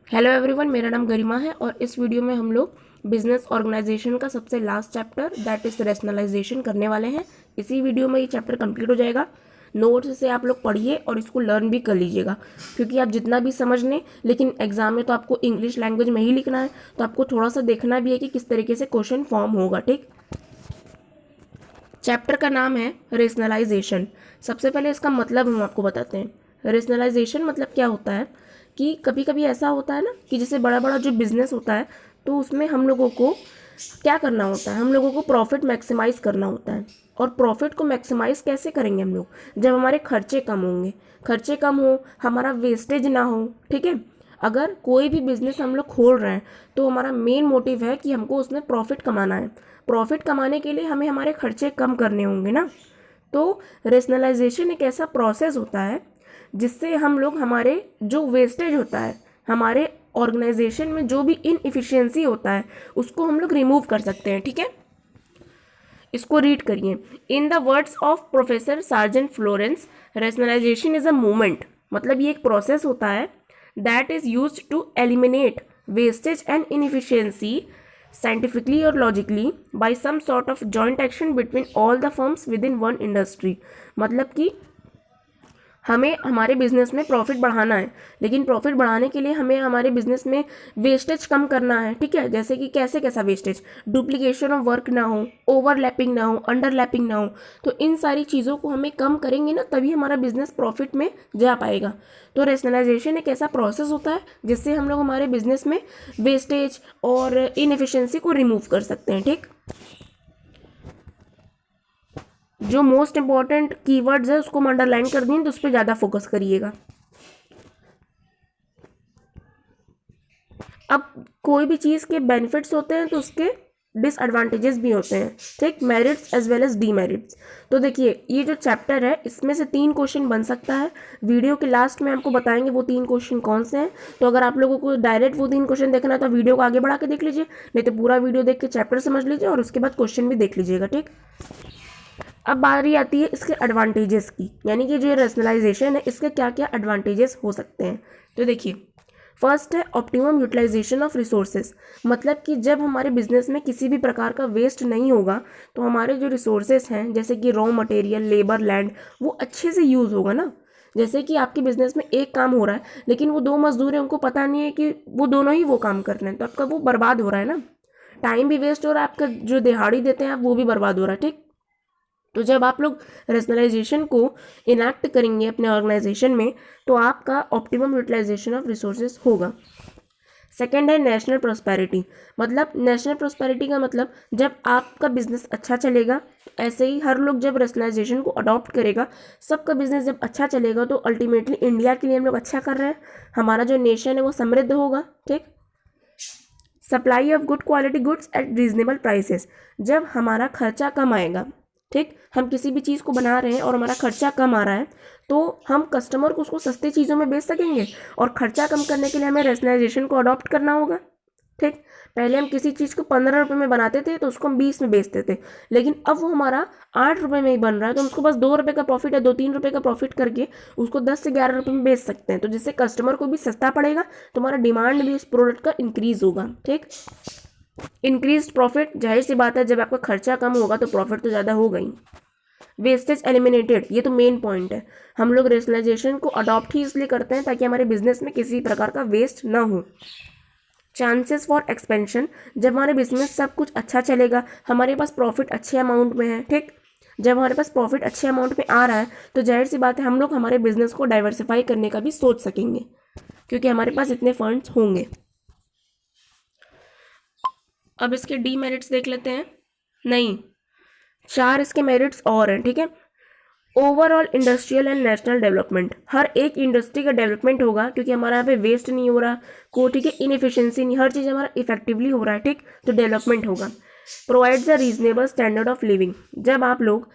Hello everyone, मेरा नाम गरिमा है और इस वीडियो में हम लोग बिजनेस ऑर्गेनाइजेशन का सबसे last chapter that is rationalisation करने वाले हैं। इसी वीडियो में ये चैप्टर कंप्लीट हो जाएगा। नोट्स से आप लोग पढ़िए और इसको लर्न भी कर लीजिएगा, क्योंकि आप जितना भी समझ लें लेकिन एग्जाम में तो आपको इंग्लिश लैंग्वेज में ही लिखना है, तो आपको थोड़ा सा देखना भी है कि किस तरीके से क्वेश्चन फॉर्म होगा। ठीक, चैप्टर का नाम है रेशनलाइजेशन। सबसे पहले इसका मतलब हम आपको बताते हैं। रेशनलाइजेशन मतलब क्या होता है कि कभी कभी ऐसा होता है ना कि जैसे बड़ा बड़ा जो बिजनेस होता है तो उसमें हम लोगों को क्या करना होता है, हम लोगों को प्रॉफिट मैक्सिमाइज करना होता है। और प्रॉफिट को मैक्सिमाइज कैसे करेंगे हम लोग, जब हमारे खर्चे कम होंगे, खर्चे कम हो, हमारा वेस्टेज ना हो। ठीक है, अगर कोई भी बिजनेस हम लोग खोल रहे हैं तो हमारा मेन मोटिव है कि हमको उसमें प्रॉफिट कमाना है। प्रॉफिट कमाने के लिए हमें हमारे खर्चे कम करने होंगे ना। तो रेशनलाइजेशन एक ऐसा प्रोसेस होता है जिससे हम लोग हमारे जो वेस्टेज होता है, हमारे ऑर्गेनाइजेशन में जो भी इनएफिशिएंसी होता है, उसको हम लोग रिमूव कर सकते हैं। ठीक है, इसको रीड करिए। In the words of professor Sargent Florence, rationalisation is a movement, मतलब ये एक प्रोसेस होता है that is use to eliminate wastage and inefficiency scientifically or logically by some sort of joint action between all the firms within one industry। मतलब कि हमें हमारे business में प्रॉफिट बढ़ाना है, लेकिन प्रॉफिट बढ़ाने के लिए हमें हमारे बिजनेस में वेस्टेज कम करना है। ठीक है, जैसे कि कैसे कैसा वेस्टेज, डुप्लीकेशन ऑफ वर्क ना हो, ओवरलैपिंग ना हो, अंडरलैपिंग ना हो। तो इन सारी चीज़ों को हमें कम करेंगे ना, तभी हमारा बिजनेस प्रॉफिट में जा पाएगा। तो रेशनलाइजेशन एक ऐसा प्रोसेस होता है जिससे हम लोग हमारे बिजनेस में वेस्टेज और इनएफिशिएंसी को रिमूव कर सकते हैं। ठीक, जो मोस्ट इंपॉर्टेंट कीवर्ड्स है उसको हम अंडरलाइन कर दिए, तो उस पर ज़्यादा फोकस करिएगा। अब कोई भी चीज़ के बेनिफिट्स होते हैं तो उसके डिसएडवांटेजेस भी होते हैं। ठीक, merits as well as demerits. तो देखिए, ये जो चैप्टर है इसमें से 3 क्वेश्चन बन सकता है। वीडियो के लास्ट में आपको बताएंगे वो 3 क्वेश्चन कौन से हैं। तो अगर आप लोगों को डायरेक्ट वो 3 क्वेश्चन देखना है तो वीडियो को आगे बढ़ा के देख लीजिए, नहीं तो पूरा वीडियो देख के चैप्टर समझ लीजिए और उसके बाद क्वेश्चन भी देख लीजिएगा। ठीक, अब बारी आती है इसके एडवांटेजेस की, यानी कि जो रेशनलाइजेशन है इसके क्या क्या एडवांटेजेस हो सकते हैं। तो देखिए, फर्स्ट है ऑप्टिमम यूटिलाइजेशन ऑफ रिसोर्सेज। मतलब कि जब हमारे बिजनेस में किसी भी प्रकार का वेस्ट नहीं होगा तो हमारे जो रिसोर्सेज हैं जैसे कि रॉ मटेरियल, लेबर, लैंड, वो अच्छे से यूज़ होगा ना। जैसे कि आपके बिजनेस में एक काम हो रहा है लेकिन वो 2 मजदूर हैं, उनको पता नहीं है कि वो दोनों ही वो काम कर रहे हैं, तो आपका वो बर्बाद हो रहा है ना। टाइम भी वेस्ट हो रहा है, आपका जो दिहाड़ी देते हैं आप वो भी बर्बाद हो रहा है। ठीक, तो जब आप लोग रेशनलाइजेशन को इनैक्ट करेंगे अपने ऑर्गेनाइजेशन में तो आपका ऑप्टिमम यूटिलाइजेशन ऑफ रिसोर्सेज होगा। सेकेंड है नेशनल प्रोस्पेरिटी। मतलब नेशनल प्रोस्पेरिटी का मतलब जब आपका बिजनेस अच्छा चलेगा, ऐसे ही हर लोग जब रेशनलाइजेशन को अडॉप्ट करेगा, सबका बिजनेस जब अच्छा चलेगा तो अल्टीमेटली इंडिया के लिए हम लोग अच्छा कर रहे हैं, हमारा जो नेशन है वो समृद्ध होगा। ठीक, supply of good quality goods at reasonable prices. जब हमारा खर्चा कम आएगा, ठीक, हम किसी भी चीज़ को बना रहे हैं और हमारा खर्चा कम आ रहा है तो हम कस्टमर को उसको सस्ती चीज़ों में बेच सकेंगे। और खर्चा कम करने के लिए हमें रेशनलाइजेशन को अडॉप्ट करना होगा। ठीक, पहले हम किसी चीज़ को 15 रुपये में बनाते थे तो उसको हम 20 में बेचते थे, लेकिन अब वो हमारा 8 रुपये में ही बन रहा है तो हम उसको बस 2 रुपये का प्रॉफिट या 2-3 रुपये का प्रॉफिट करके उसको 10 से 11 रुपये में बेच सकते हैं। तो जिससे कस्टमर को भी सस्ता पड़ेगा, तुम्हारा डिमांड भी इस प्रोडक्ट का इंक्रीज होगा। ठीक, इंक्रीज प्रॉफिट, जाहिर सी बात है जब आपका खर्चा कम होगा तो प्रॉफिट तो ज़्यादा होगा ही। वेस्टेज एलिमिनेटेड, ये तो मेन पॉइंट है। हम लोग रेशनलाइजेशन को अडॉप्ट ही इसलिए करते हैं ताकि हमारे बिजनेस में किसी प्रकार का वेस्ट ना हो। चांसेस फॉर एक्सपेंशन, जब हमारे बिजनेस सब कुछ अच्छा चलेगा, हमारे पास प्रॉफिट अच्छे अमाउंट में है। ठीक, जब हमारे पास प्रॉफिट अच्छे अमाउंट में आ रहा है तो जाहिर सी बात है हम लोग हमारे बिजनेस को डाइवर्सिफाई करने का भी सोच सकेंगे, क्योंकि हमारे पास इतने फंड्स होंगे। अब इसके डीमेरिट्स देख लेते हैं। नहीं, 4 इसके मेरिट्स और हैं। ठीक है, overall industrial and national development, हर एक इंडस्ट्री का डेवलपमेंट होगा क्योंकि हमारा यहाँ पे वेस्ट नहीं हो रहा को। ठीक है, इनएफिशिएंसी नहीं, हर चीज़ हमारा इफेक्टिवली हो रहा है। ठीक, तो डेवलपमेंट होगा। Provides a reasonable standard of living, जब आप लोग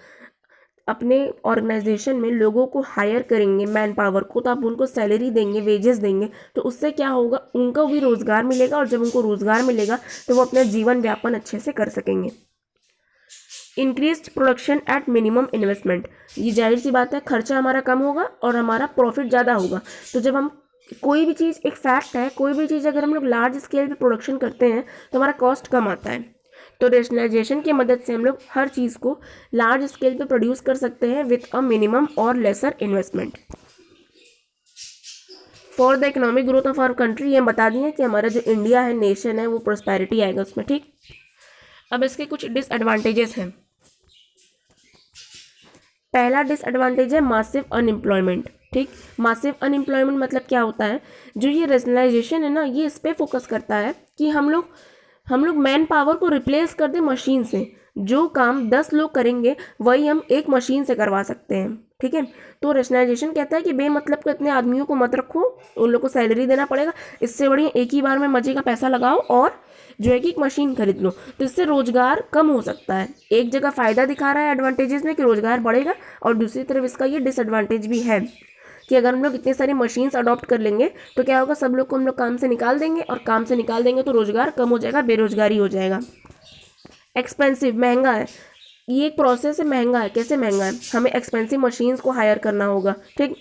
अपने ऑर्गेनाइजेशन में लोगों को हायर करेंगे, मैन पावर को, तो आप उनको सैलरी देंगे, वेजेस देंगे, तो उससे क्या होगा, उनको भी रोज़गार मिलेगा और जब उनको रोज़गार मिलेगा तो वो अपना जीवन व्यापन अच्छे से कर सकेंगे। Increase production at minimum investment, ये जाहिर सी बात है खर्चा हमारा कम होगा और हमारा प्रॉफिट ज़्यादा होगा। तो जब हम कोई भी चीज़, एक फैक्ट है, कोई भी चीज़ अगर हम लोग लार्ज स्केल पे प्रोडक्शन करते हैं तो हमारा कॉस्ट कम आता है। तो रेशनलाइजेशन की मदद से हम लोग हर चीज़ को लार्ज स्केल पे प्रोड्यूस कर सकते हैं विथ अ मिनिमम और lesser investment. For the economic growth of our country, ये बता दिए कि हमारा जो इंडिया है, नेशन है, वो प्रोस्पेरिटी आएगा उसमें, ठीक। अब इसके कुछ डिसएडवांटेजेस हैं। पहला डिसएडवांटेज है मासिव अनएम्प्लॉयमेंट, ठीक। मासिव अनएम्प्लॉयमेंट मतलब क्या होता है, जो ये रेशनलाइजेशन है ना, ये इस पर फोकस करता है कि हम लोग मैन पावर को रिप्लेस कर दें मशीन से। जो काम 10 लोग करेंगे वही हम एक मशीन से करवा सकते हैं, ठीक है। तो रेशनलाइजेशन कहता है कि बेमतलब के इतने आदमियों को मत रखो, उन लोग को सैलरी देना पड़ेगा, इससे बढ़िया एक ही बार में मजे का पैसा लगाओ और जो है कि एक मशीन खरीद लो। तो इससे रोजगार कम हो सकता है। एक जगह फ़ायदा दिखा रहा है एडवांटेजेस में कि रोजगार बढ़ेगा, और दूसरी तरफ इसका ये डिसएडवांटेज भी है कि अगर हम लोग इतनी सारी मशीन्स अडॉप्ट कर लेंगे तो क्या होगा, सब लोग को हम लोग काम से निकाल देंगे, और काम से निकाल देंगे तो रोजगार कम हो जाएगा, बेरोजगारी हो जाएगा। एक्सपेंसिव, महंगा है, ये एक प्रोसेस है, महंगा है। कैसे महंगा है, हमें एक्सपेंसिव मशीन्स को हायर करना होगा, ठीक।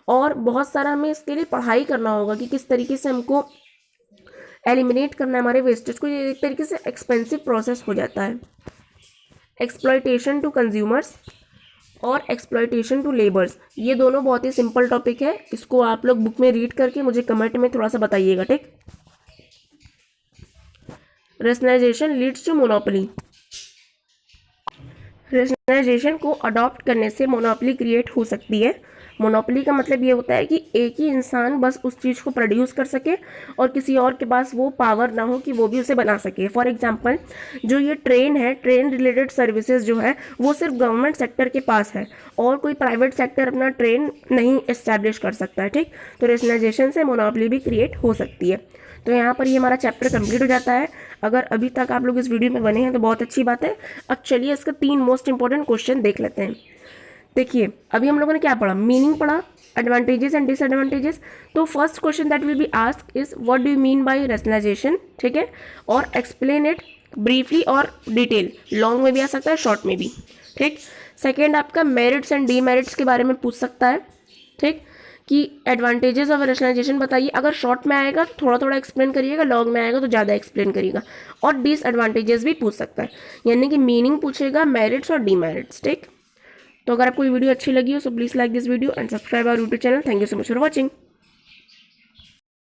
और बहुत सारा हमें इसके लिए पढ़ाई करना होगा कि किस तरीके से हमको एलिमिनेट करना है हमारे वेस्टेज को। ये एक तरीके से एक्सपेंसिव प्रोसेस हो जाता है। एक्सप्लॉयटेशन टू कंज्यूमर्स और एक्सप्लॉयटेशन टू लेबर्स, ये दोनों बहुत ही सिंपल टॉपिक है। इसको आप लोग बुक में रीड करके मुझे कमेंट में थोड़ा सा बताइएगा, ठीक। Rationalisation leads to monopoly, rationalisation को अडॉप्ट करने से मोनोपोली क्रिएट हो सकती है। मोनोपोली का मतलब ये होता है कि एक ही इंसान बस उस चीज़ को प्रोड्यूस कर सके और किसी और के पास वो पावर ना हो कि वो भी उसे बना सके। फॉर एग्जांपल, जो ये ट्रेन है, ट्रेन रिलेटेड सर्विसेज जो है वो सिर्फ गवर्नमेंट सेक्टर के पास है और कोई प्राइवेट सेक्टर अपना ट्रेन नहीं इस्टेब्लिश कर सकता है, ठीक। तो रेशनलाइजेशन से मोनोपोली भी क्रिएट हो सकती है। तो यहाँ पर ये हमारा चैप्टर कंप्लीट हो जाता है। अगर अभी तक आप लोग इस वीडियो में बने हैं तो बहुत अच्छी बात है। अब चलिए इसका 3 मोस्ट इंपॉर्टेंट क्वेश्चन देख लेते हैं। देखिए, अभी हम लोगों ने क्या पढ़ा, मीनिंग पढ़ा, एडवांटेजेस एंड डिसएडवांटेजेस। तो first question that will be asked is what do you mean by rationalisation, ठीक है, और एक्सप्लेन इट ब्रीफली और डिटेल, लॉन्ग में भी आ सकता है, शॉर्ट में भी, ठीक। सेकेंड आपका मेरिट्स एंड डीमेरिट्स के बारे में पूछ सकता है, ठीक, कि एडवांटेजेस ऑफ रेशनलाइजेशन बताइए। अगर शॉर्ट में आएगा तो थोड़ा थोड़ा एक्सप्लेन करिएगा, लॉन्ग में आएगा तो ज़्यादा एक्सप्लेन करिएगा। और डिसएडवांटेजेस भी पूछ सकता है, यानी कि मीनिंग पूछेगा, मेरिट्स और डीमेरिट्स, ठीक। तो अगर आपको ये वीडियो अच्छी लगी हो so please like this video and subscribe our YouTube channel. Thank you so much for watching.